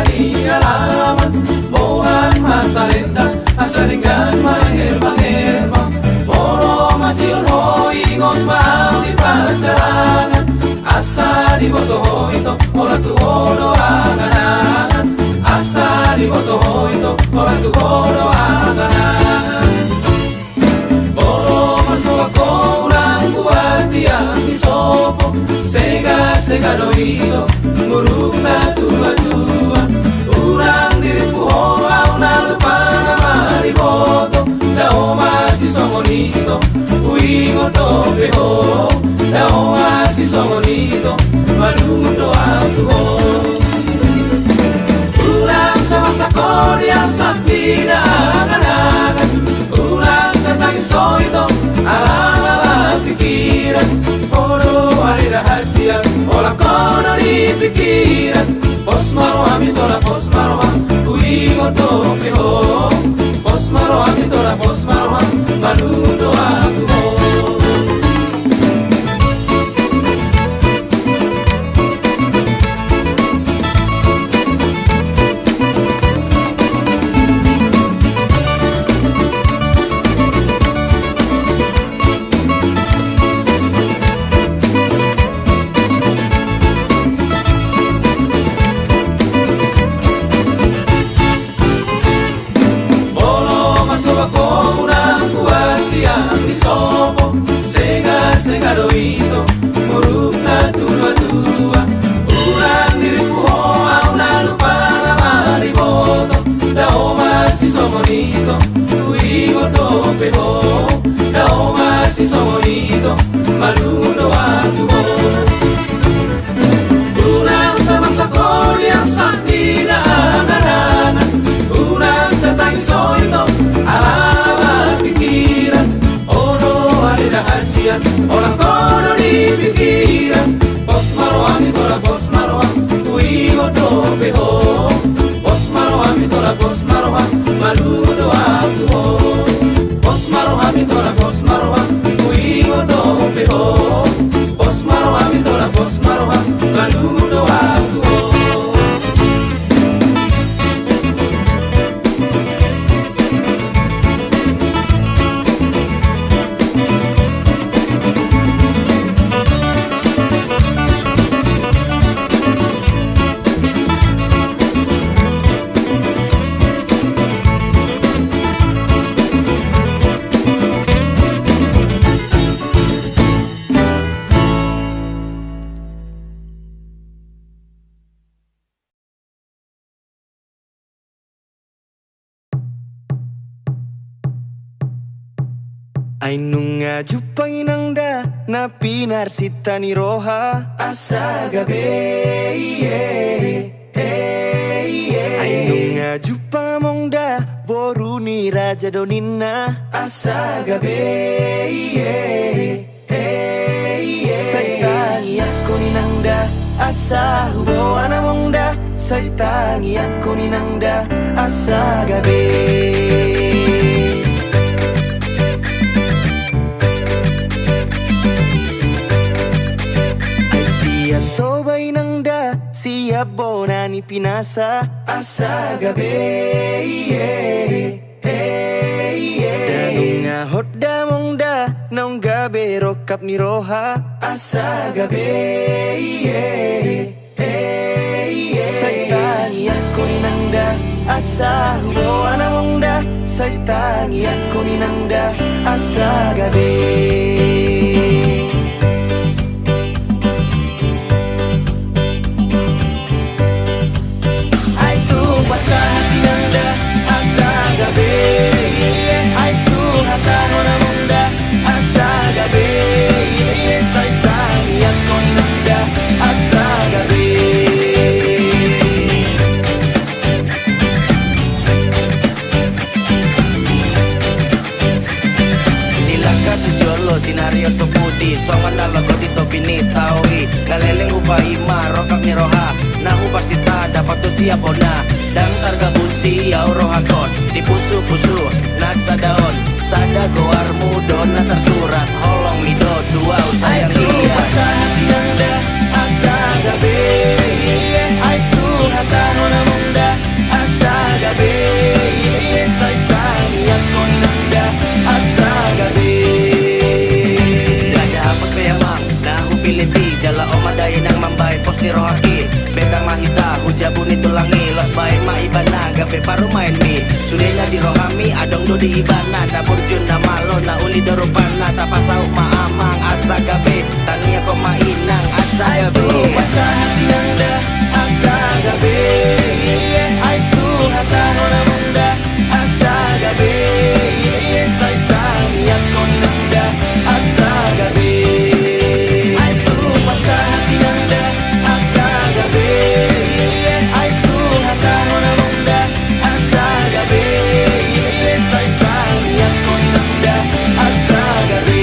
di halaman, bukan masa linda asalingan mangir-mangir. Moro masih ono ingon bang di pacarangan, asa di boto itu ora tu ono angan-angan, asa di boto itu ora tu ono angan-angan. Moro masuk ako urang buat tiang di sopo, sega doido nguruk na tua-tua, urang diriku hoau na lupa na mariboto, dao masih songonito uingo tope ho, dao masih songonito malundo aku ho. Urang sama sakodia sapina angan-angan, urang sa tangisoito ala-ala pikiran, kono ari rahasia olah kono di pikiran, pos maroham itola pos maroham uingo tope ho, pos maroham itola pos maroham malundo aku ho. Sopo, sega doido, muruk na tua-tua, ulang diriku hoau na lupa na mariboto, dao masih songonito, uingo tope ho, dao masih songonito, malundo aku ho. Ulang sama sakodia sakina angan-angan, ulang sa tangisoito, ala-ala pikiran, rahasia orang kono di pikiran, pos maroham itola pos maroham uingo tope ho, pos maroham itola pos maroham malundo aku ho, pos maroham itola pos maroham uingo tope ho, pos maroham itola pos maroham malundo aku ho. Ainunga jupanginangda na pinarsita ni roha asa gabe Ainunga jupamongda boru ni raja donina asa gabe Saitangi aku ninangda asa hubo anamongda, saitangi aku ninangda asa gabe Sobay nangda siap bona ni pinasa asa gabe Danunga hodda mongda naung gabe rokap ni roha asa gabe Saitangi aku ni nangda asa hubo anamongda, saitangi aku ni nangda asa gabe Sinario to pudi, songan na lago dito binitawi Ngaleleng upahi marokap ni roha Nahubar sita dapat tu siap bona Dang targa busi au rohakon Di pusu-pusu nasa daon Sada goar mudo na tersurat Holong mido dua sayang iya Aitu pasang pinangda asa gabe Aitu hata nona mongda yang mambai pos ni rohaki beta mahita hujabu ni tulangi los bae ma ibana gabe paru main mi sudenya di rohami adong do di ibana na burjun na malo na uli dorupana tapasau ma amang asa gabe tangia ko mainang asa gabe Asa hati nanda asa gabe Ai tu hata nona munda asa gabe Sai tangian ko nanda asa gabe Ai tu asa hati nanda asa gabe Ai tu hata nona munda asa gabe Sai tangian ko nanda asa gabe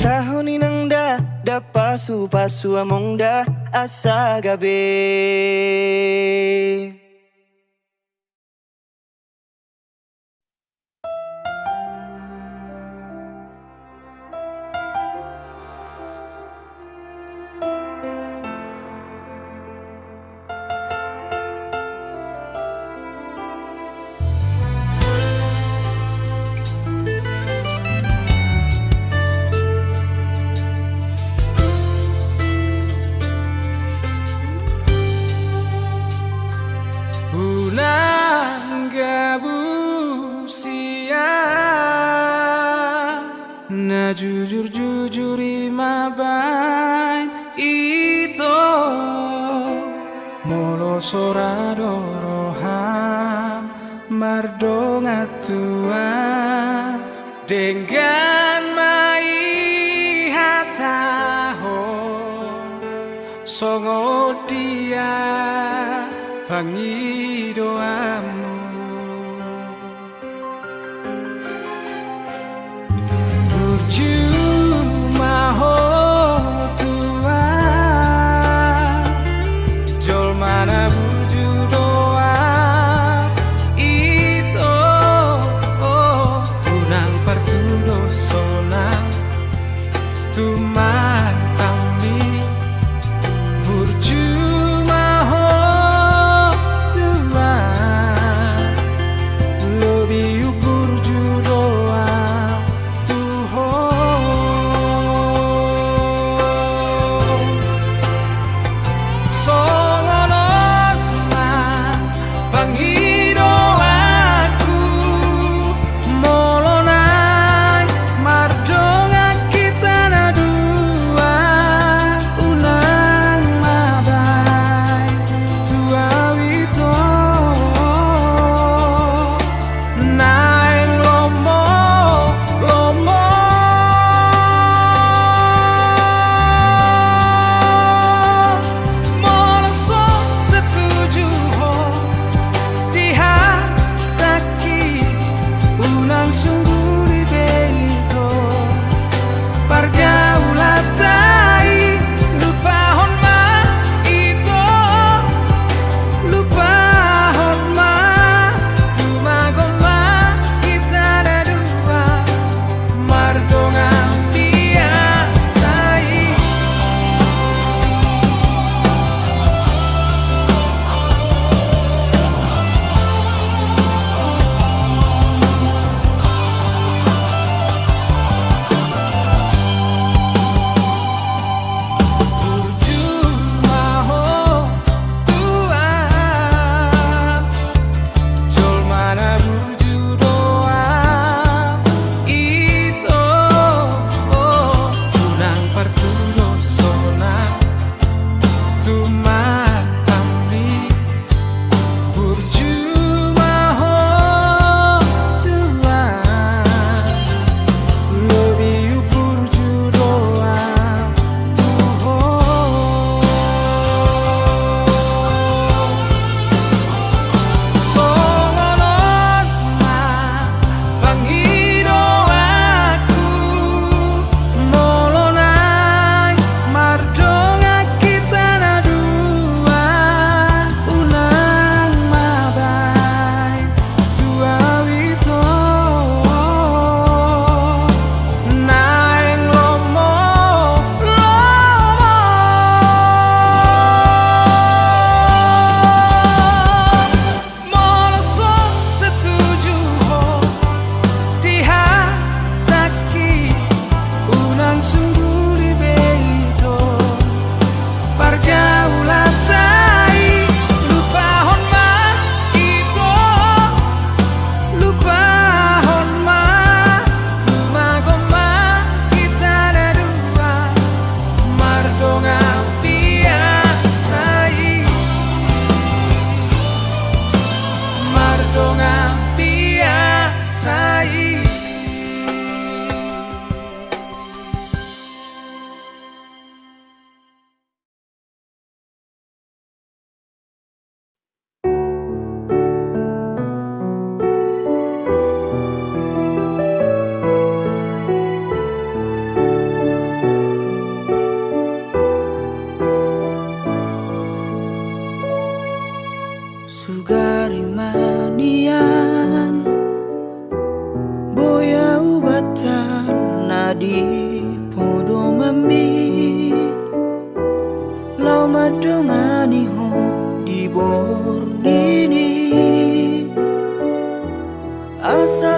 Tahoni nang da pasu pasu among da asa gabe. Unang gabusia na jujur mabain ito molo sorado roham mardonga tua dengan mai hataho songo dia pangi doamu Burjumaho tua Jol mana burju doa Itu Unang partudo solang Tuman kami Burjumaho tua Lobi burju doa Tuho Songono Pangido aku Molonai Mardonga kita na dua Unang mabai Tua wito Naeng lomo Lomo Moloso setuju ho dihataki unang sungguh libero pargaulatai lupa honma ito lupa honma tumagoma kita ada dua mardonga biasai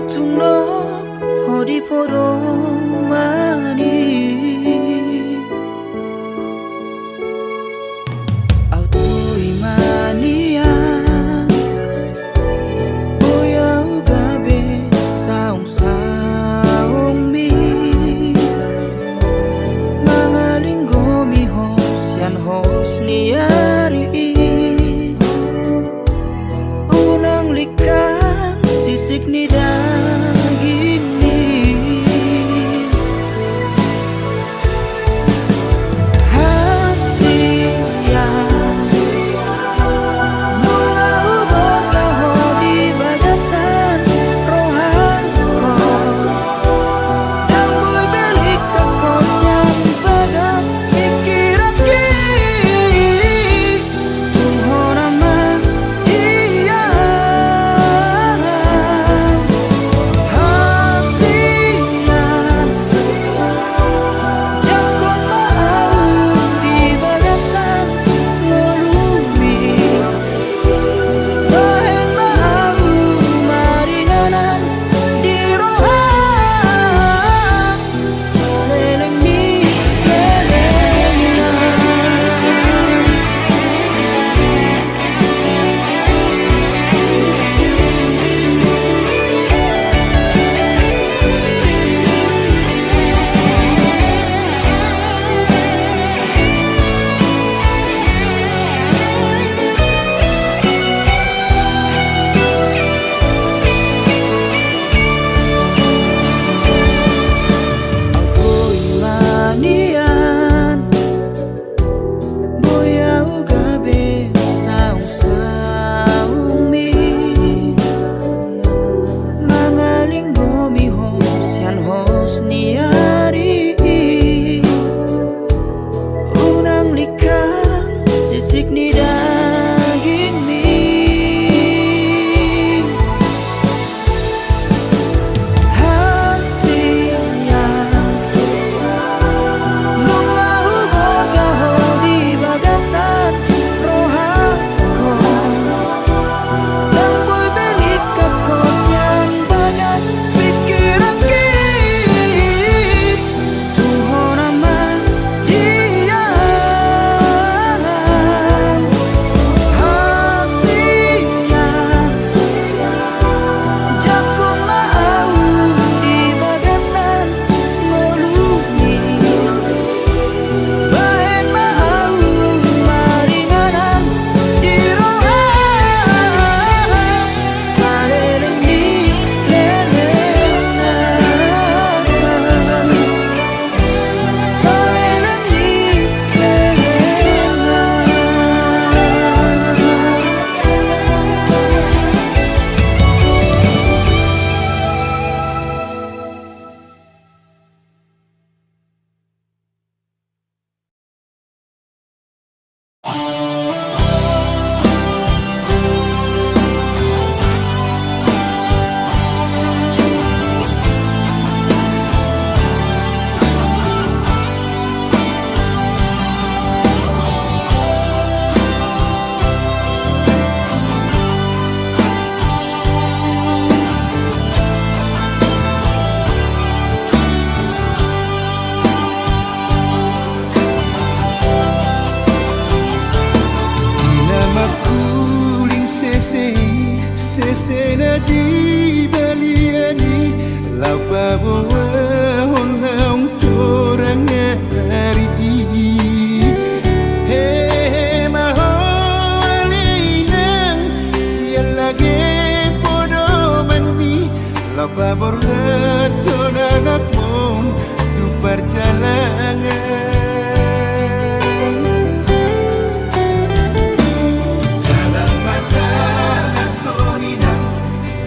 tunok hodi podo mani auto imania boya ugabe saung saung mi mangalinggo mi hos yan hos niari unang likan sisik ni daging ni hasia mula ubor kaho di bagasan rohanko dan boy belik kakos yang bagas ikiraki tuhonama iya hasian jakon mau di bagasan ngelumi bahen mau maringanan di rohan saleleng ni lelengan auto imanian boya ugabe saung saung mi mangalinggo mi hos yan hos niari unang likan sisik ni daging mi bunga ugor kaho di bagasan rohanko dan boy belik kakos yang bagas pikiraki tuhonama dia hasian jakon mau di bagasan ngelumi bahen mau maringanan di rohan saleleng ni lelengan saleleng ni lelengan. Nama kuling sese na di baliani lapa bawa honang torang hari he maholinang sial lagi podo mandi lapa borrato nanak mon tu perjalanan jalan mata nakonina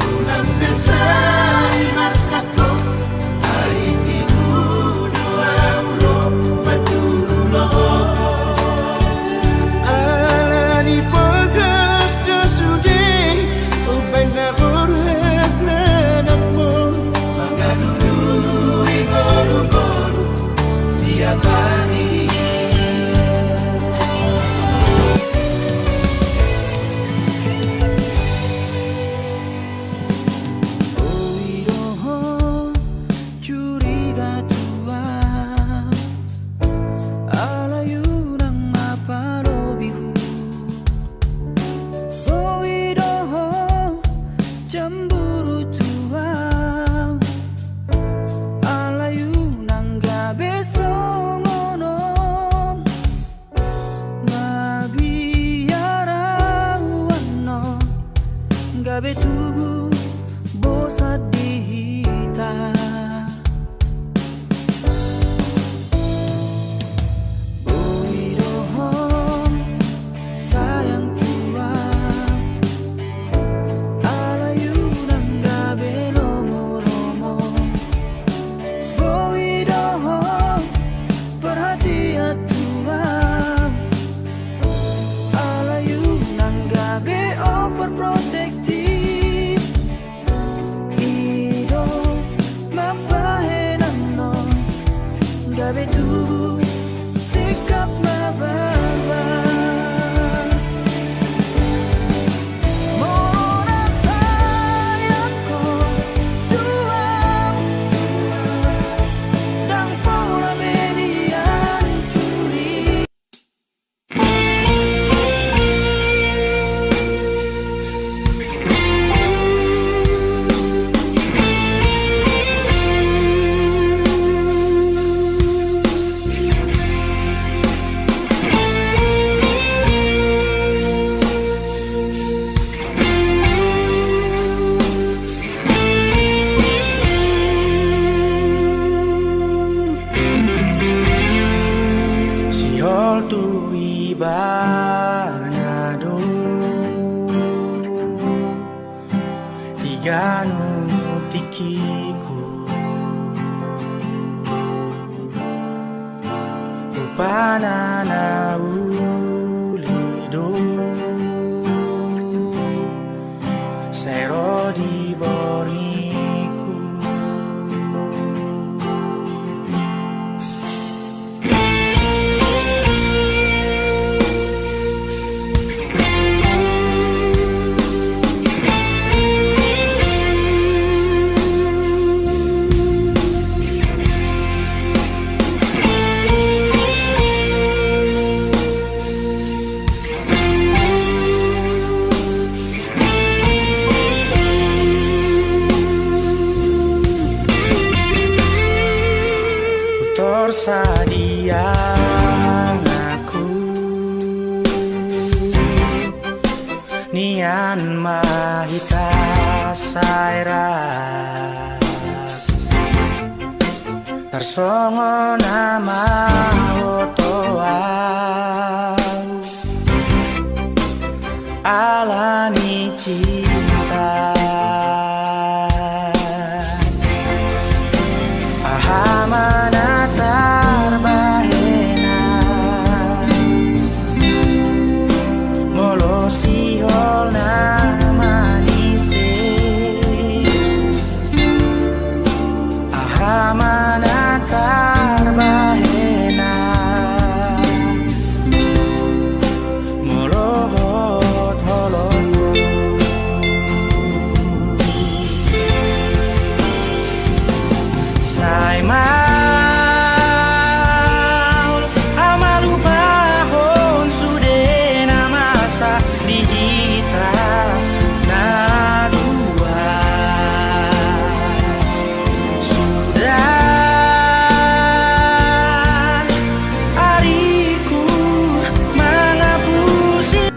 ulang besar masako hari tibu doa ulo patulo alani pagas jasude ubena borrata nakmon panana ulido Sero di boriku Sadiang aku Nian mahita saira Tersongo nama otoau Alani cinta Ahamana tarbahena Molosi holna manise Ahamana tarbahena Molohot holong Sai mau amalu bahon sude namasa dihita na dua sudah hariku mengapusi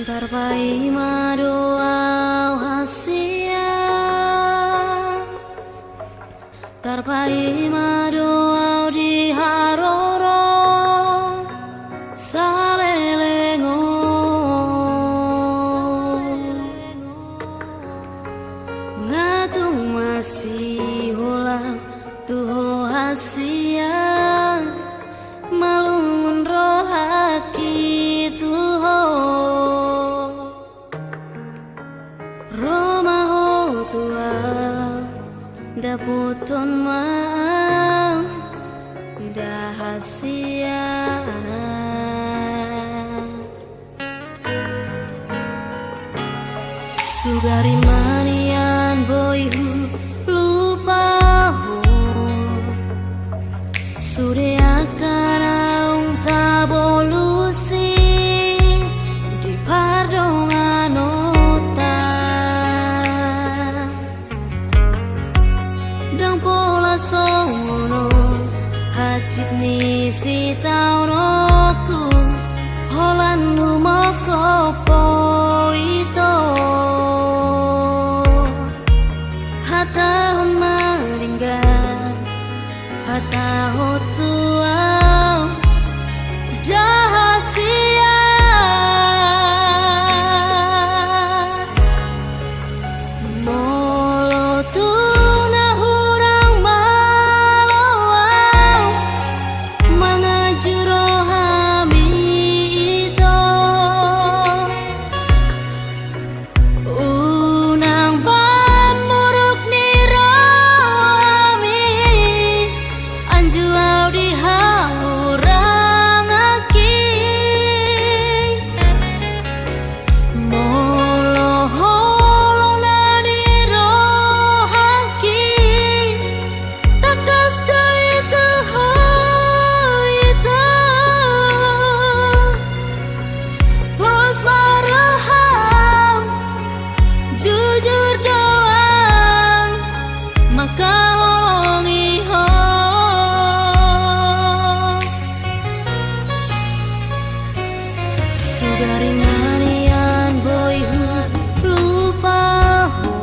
Tarpai madoau hasia Tarpai madoau di haroro Salelengo Ngatung masih ulang tuho hasia Malun rohaki tuho Romaho tua daputon maang dahasia Sugari manian boyhu lupaho Sude akan aung tabolusi di pardongan Dang pola songono hajit ni si taunoku Holan humoko poito Hata maringgan Hata hotuau Jahasia Molo tuna hurang malawau Mangajuro hami ito Unang pamuruk ni rohami Anjuau di haurang aki Molo holo na di rohaki Takas ka itu ho itu Bos maraham Jujur doang Maka holongi ho Sugari manian boyhu lupaho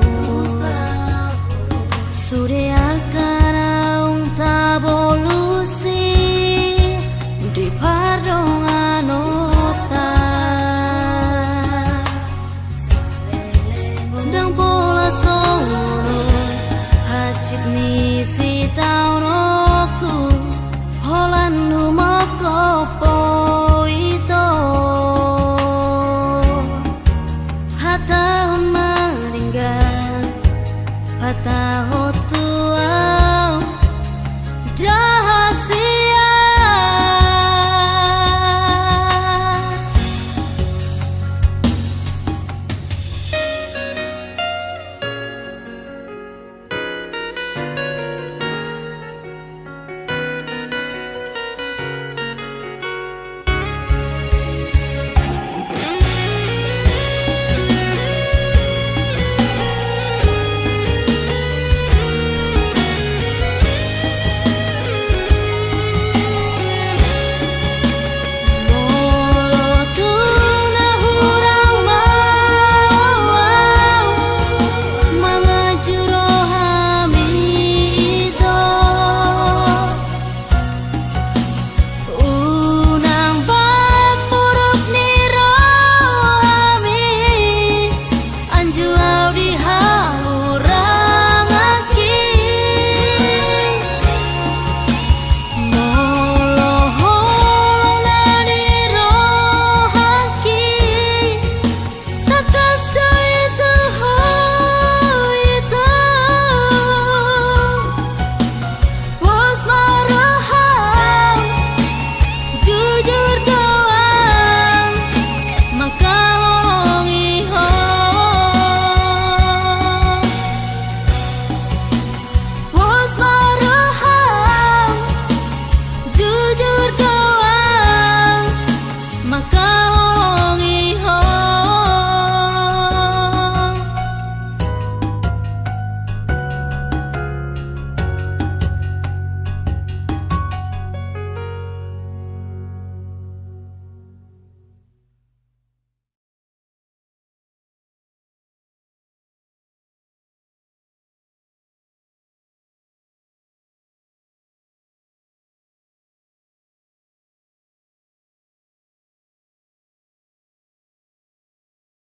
Sude akan aung tabolusi di hotuau